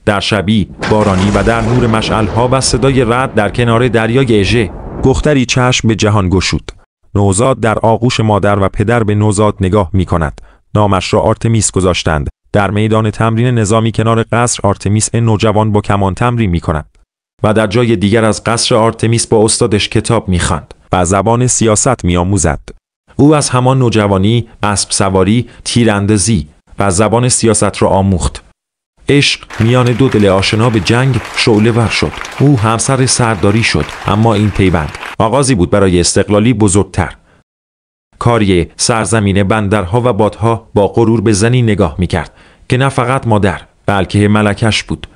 در شبی، بارانی و در نور مشعل‌ها و صدای رعد در کنار دریای اژه. دختری چشم به جهان گشود. نوزاد در آغوش مادر و پدر به نوزاد نگاه می کند. نامش را آرتمیس گذاشتند. در میدان تمرین نظامی کنار قصر آرتمیس نوجوان با کمان تمرین می کند و در جای دیگر از قصر آرتمیس با استادش کتاب می خواند و زبان سیاست می آموزد. او از همان نوجوانی اسب سواری، تیراندازی و زبان سیاست را آموخت. عشق میان دو دل آشنا به جنگ شعله ور شد. او همسر سرداری شد، اما این پیوند آغازی بود برای استقلالی بزرگتر. کاریه سرزمین بندرها و بادها با غرور به زنی نگاه میکرد که نه فقط مادر بلکه ملکش بود.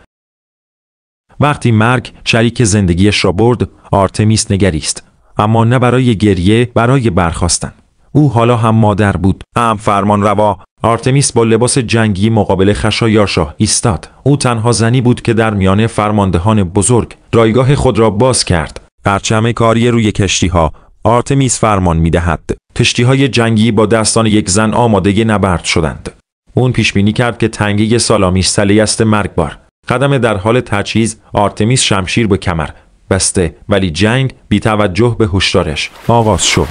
وقتی مرگ شریک زندگیش را برد، آرتمیس نگریست، اما نه برای گریه، برای برخاستن. او حالا هم مادر بود، هم فرمان روا. آرتمیس با لباس جنگی مقابل خشایارشاه ایستاد. او تنها زنی بود که در میان فرماندهان بزرگ رایگاه خود را باز کرد. پرچم کاری روی کشتی ها. آرتمیس فرمان می دهد. کشتی های جنگی با دستان یک زن آماده نبرد شدند. اون پیش بینی کرد که تنگه سالامیش سلی است مرگبار. قدم در حال تجهیز، آرتمیس شمشیر به کمر بسته، ولی جنگ بی توجه به هشدارش آغاز شد.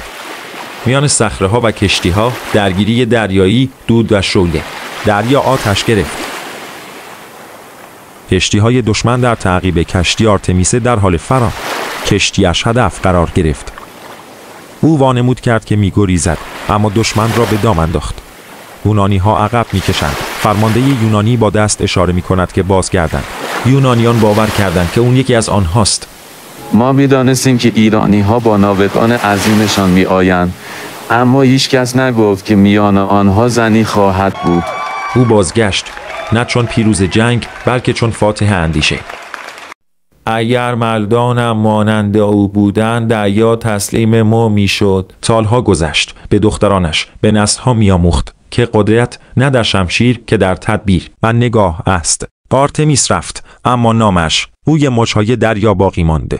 میان صخره‌ها و کشتی‌ها درگیری دریایی، دود و شعله. دریا آتش گرفت. کشتی‌های دشمن در تعقیب کشتی آرتمیس در حال فرار. کشتیش هدف قرار گرفت. او وانمود کرد که می‌گریزد، اما دشمن را به دام انداخت. یونانی‌ها عقب می‌کشند. فرمانده یونانی با دست اشاره می‌کند که بازگردند. یونانیان باور کردند که اون یکی از آنهاست. ما می‌دانستیم که ایرانی‌ها با ناوگان عظیمشان می‌آیند، اما هیچ کس نگفت که میان آنها زنی خواهد بود. او بازگشت، نه چون پیروز جنگ بلکه چون فاتح اندیشه. اگر مردانم مانند او بودند دریا تسلیم ما میشد. سالها گذشت. به دخترانش، به نسل‌ها میآموخت که قدرت نه در شمشیر که در تدبیر و نگاه است. آرتمیس رفت، اما نامش روی مچ‌های دریا باقی مانده.